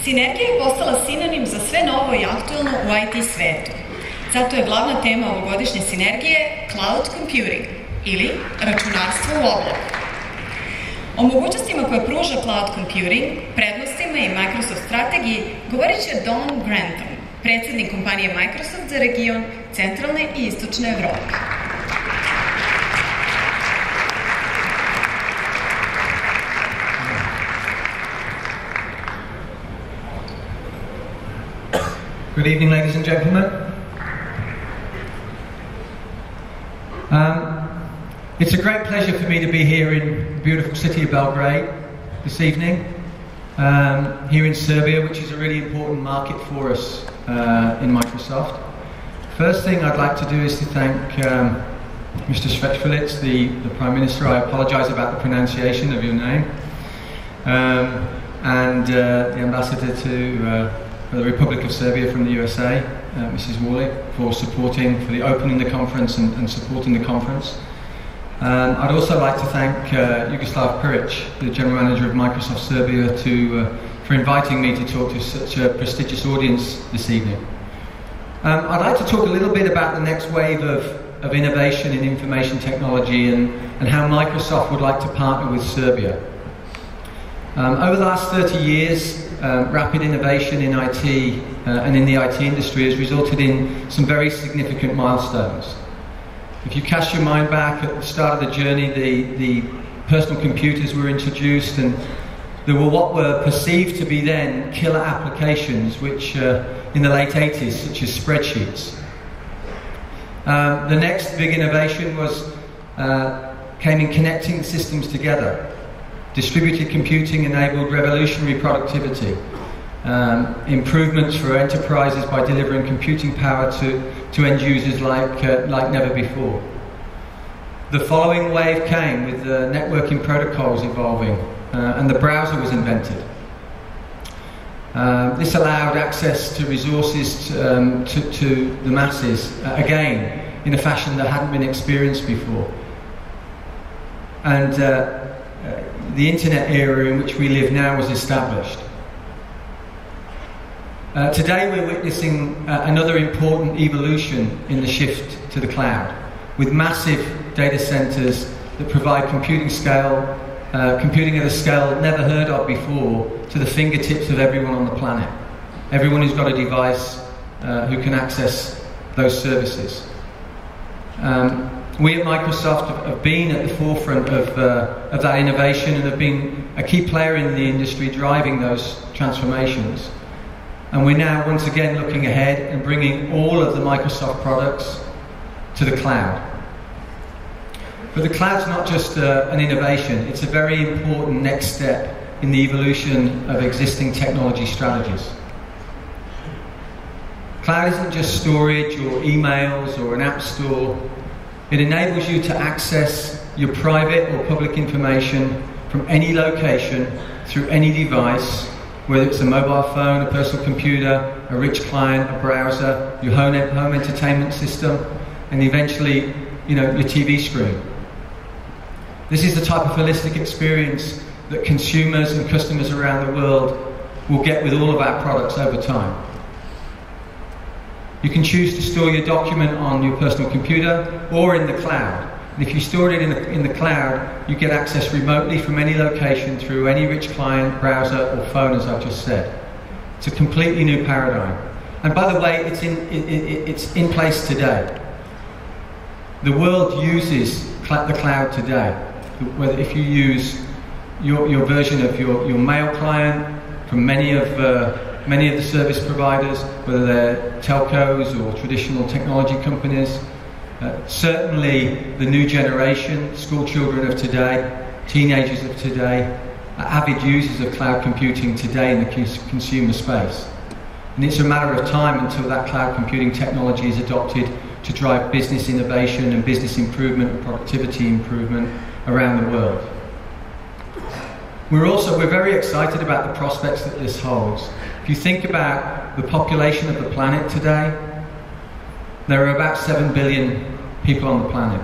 Sinergija je postala sinonim za sve novo i aktualno u IT svetu. Zato je glavna tema ovogodišnje Sinergije Cloud Computing ili računarstvo u oblaku. O mogućnostima koje pruža Cloud Computing, prednostima i Microsoft strategiji govorit će Don Grantham, predsjednik kompanije Microsoft za region centralne i istočne Evrope. Good evening, ladies and gentlemen. It's a great pleasure for me to be here in the beautiful city of Belgrade this evening, here in Serbia, which is a really important market for us in Microsoft. First thing I'd like to do is to thank Mr. Svečano, the Prime Minister. I apologize about the pronunciation of your name, and the Ambassador to the Republic of Serbia from the USA, Mrs. Worley, for the opening the conference and supporting the conference. I'd also like to thank Jugoslav Peric, the General Manager of Microsoft Serbia, for inviting me to talk to such a prestigious audience this evening. I'd like to talk a little bit about the next wave of innovation in information technology and how Microsoft would like to partner with Serbia. Over the last 30 years, rapid innovation in IT and in the IT industry has resulted in some very significant milestones. If you cast your mind back at the start of the journey, the personal computers were introduced, and there were what were perceived to be then killer applications, which in the late 80s, such as spreadsheets. The next big innovation came in connecting systems together. Distributed computing enabled revolutionary productivity, improvements for enterprises by delivering computing power to end users like never before. The following wave came with the networking protocols evolving, and the browser was invented. This allowed access to resources to the masses, again, in a fashion that hadn't been experienced before. And the internet era in which we live now was established. Today we're witnessing another important evolution in the shift to the cloud, with massive data centers that provide computing at a scale never heard of before, to the fingertips of everyone on the planet. Everyone who's got a device who can access those services. We at Microsoft have been at the forefront of that innovation and have been a key player in the industry driving those transformations. And we're now once again looking ahead and bringing all of the Microsoft products to the cloud. But the cloud's not just an innovation, it's a very important next step in the evolution of existing technology strategies. Cloud isn't just storage or emails or an app store. It enables you to access your private or public information from any location, through any device, whether it's a mobile phone, a personal computer, a rich client, a browser, your home entertainment system, and eventually, your TV screen. This is the type of holistic experience that consumers and customers around the world will get with all of our products over time. You can choose to store your document on your personal computer or in the cloud. And if you store it in the cloud, you get access remotely from any location through any rich client, browser or phone, as I've just said. It's a completely new paradigm. And by the way, it's in place today. The world uses the cloud today. Whether if you use your version of your mail client from many of the service providers, whether they're telcos or traditional technology companies. Certainly the new generation, school children of today, teenagers of today, are avid users of cloud computing today in the consumer space. And it's a matter of time until that cloud computing technology is adopted to drive business innovation and business improvement and productivity improvement around the world. We're very excited about the prospects that this holds. If you think about the population of the planet today, there are about 7 billion people on the planet.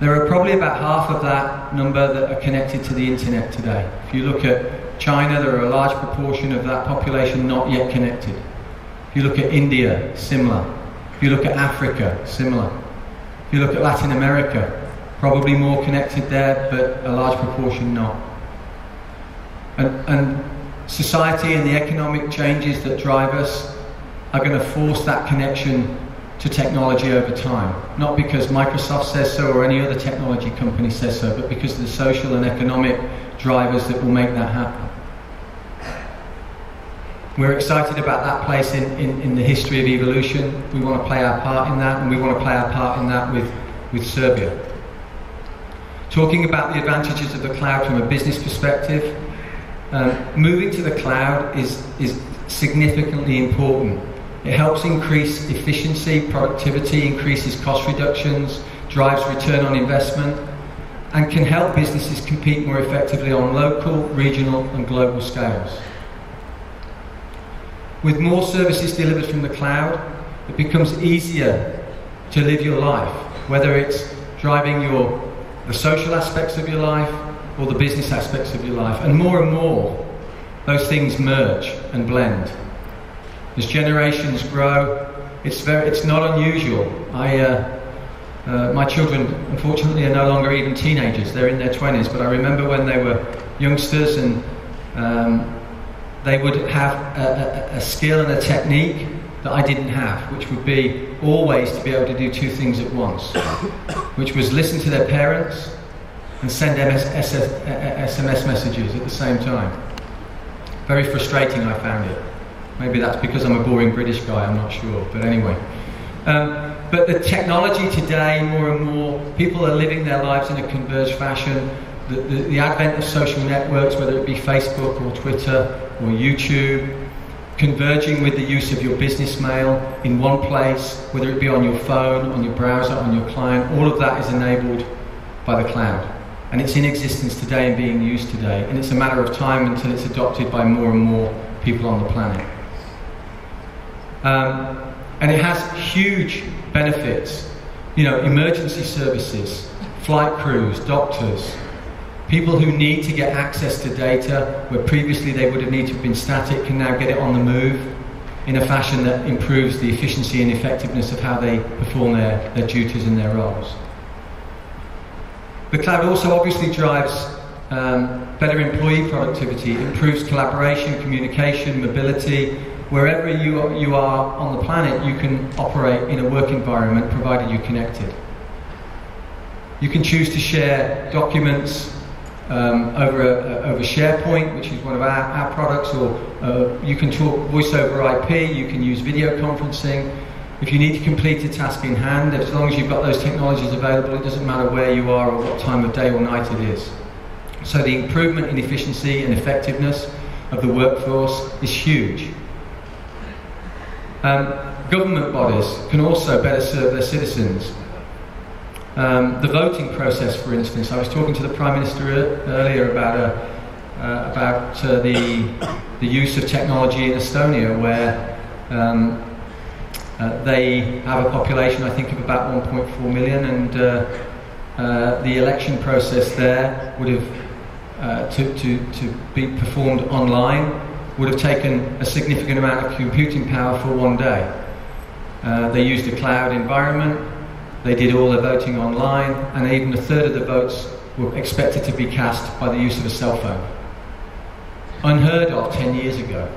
There are probably about half of that number that are connected to the internet today. If you look at China, there are a large proportion of that population not yet connected. If you look at India, similar. If you look at Africa, similar. If you look at Latin America, probably more connected there, but a large proportion not. And society and the economic changes that drive us are going to force that connection to technology over time. Not because Microsoft says so or any other technology company says so, but because of the social and economic drivers that will make that happen. We're excited about that place in the history of evolution. We want to play our part in that, and we want to play our part in that with Serbia. Talking about the advantages of the cloud from a business perspective, moving to the cloud is significantly important. It helps increase efficiency, productivity, increases cost reductions, drives return on investment, and can help businesses compete more effectively on local, regional, and global scales. With more services delivered from the cloud, it becomes easier to live your life, whether it's driving the social aspects of your life or the business aspects of your life. And more, those things merge and blend. As generations grow, it's not unusual. My children, unfortunately, are no longer even teenagers. They're in their 20s, but I remember when they were youngsters, and they would have a skill and a technique that I didn't have, which would be always to be able to do two things at once, which was listen to their parents and send SMS messages at the same time. Very frustrating, I found it. Maybe that's because I'm a boring British guy, I'm not sure, but anyway. But the technology today, more and more, people are living their lives in a converged fashion. The advent of social networks, whether it be Facebook or Twitter or YouTube, converging with the use of your business mail in one place, whether it be on your phone, on your browser, on your client, all of that is enabled by the cloud. And it's in existence today and being used today. And it's a matter of time until it's adopted by more and more people on the planet. And it has huge benefits. You know, emergency services, flight crews, doctors, people who need to get access to data where previously they would have needed to have been static can now get it on the move in a fashion that improves the efficiency and effectiveness of how they perform their duties and their roles. The cloud also obviously drives better employee productivity, improves collaboration, communication, mobility. Wherever you are on the planet, you can operate in a work environment provided you're connected. You can choose to share documents over SharePoint, which is one of our products, or you can talk voice over IP, you can use video conferencing. If you need to complete a task in hand, as long as you've got those technologies available, it doesn't matter where you are or what time of day or night it is. So the improvement in efficiency and effectiveness of the workforce is huge. Government bodies can also better serve their citizens. The voting process, for instance, I was talking to the Prime Minister earlier about the use of technology in Estonia, where they have a population, I think, of about 1.4 million, and the election process there would have, to be performed online, would have taken a significant amount of computing power for one day. They used a cloud environment, they did all their voting online, and even a third of the votes were expected to be cast by the use of a cell phone. Unheard of 10 years ago.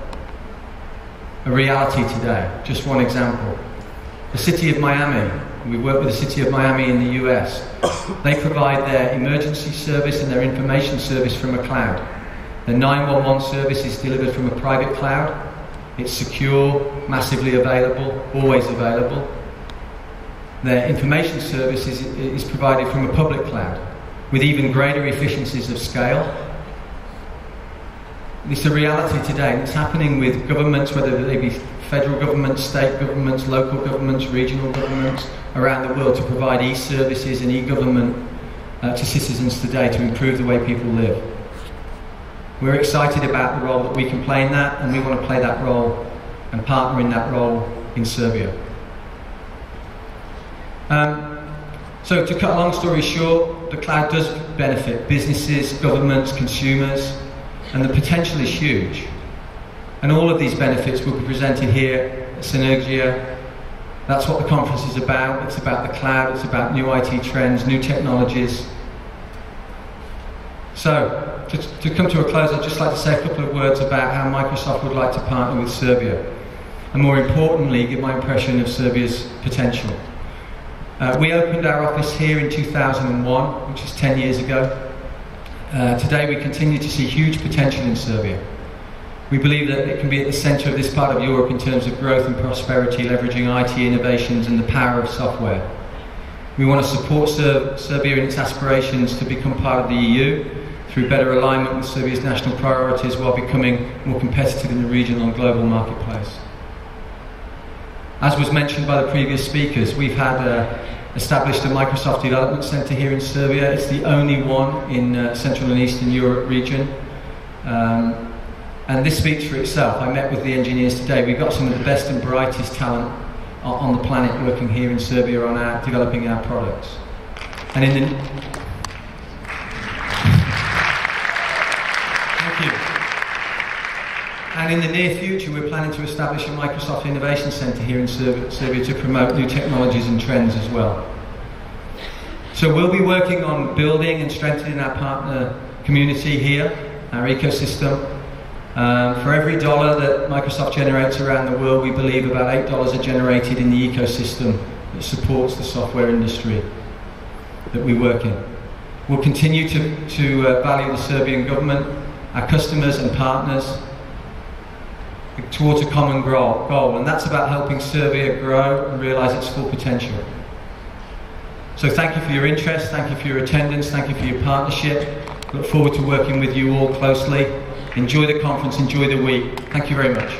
A reality today. Just one example. The city of Miami. We work with the city of Miami in the US. They provide their emergency service and their information service from a cloud. The 911 service is delivered from a private cloud. It's secure, massively available, always available. Their information service is provided from a public cloud with even greater efficiencies of scale. It's a reality today, and it's happening with governments, whether they be federal governments, state governments, local governments, regional governments around the world, to provide e-services and e-government to citizens today to improve the way people live. We're excited about the role that we can play in that, and we want to play that role and partner in that role in Serbia. So to cut a long story short, the cloud does benefit businesses, governments, consumers, and the potential is huge. And all of these benefits will be presented here at Sinergija. That's what the conference is about. It's about the cloud, it's about new IT trends, new technologies. So, to come to a close, I'd just like to say a couple of words about how Microsoft would like to partner with Serbia, and more importantly, give my impression of Serbia's potential. We opened our office here in 2001, which is 10 years ago. Today we continue to see huge potential in Serbia. We believe that it can be at the centre of this part of Europe in terms of growth and prosperity, leveraging IT innovations and the power of software. We want to support Serbia in its aspirations to become part of the EU through better alignment with Serbia's national priorities while becoming more competitive in the regional and global marketplace. As was mentioned by the previous speakers, we've had established a Microsoft Development Centre here in Serbia. It's the only one in Central and Eastern Europe region. And this speaks for itself. I met with the engineers today. We've got some of the best and brightest talent on the planet working here in Serbia on developing our products. And in the Thank you. And in the near future, we're planning to establish a Microsoft Innovation Centre here in Serbia to promote new technologies and trends as well. So we'll be working on building and strengthening our partner community here, our ecosystem. For every dollar that Microsoft generates around the world, we believe about $8 are generated in the ecosystem that supports the software industry that we work in. We'll continue to value the Serbian government, our customers and partners, towards a common goal, and that's about helping Serbia grow and realise its full potential. So thank you for your interest, thank you for your attendance, thank you for your partnership. Look forward to working with you all closely. Enjoy the conference, enjoy the week. Thank you very much.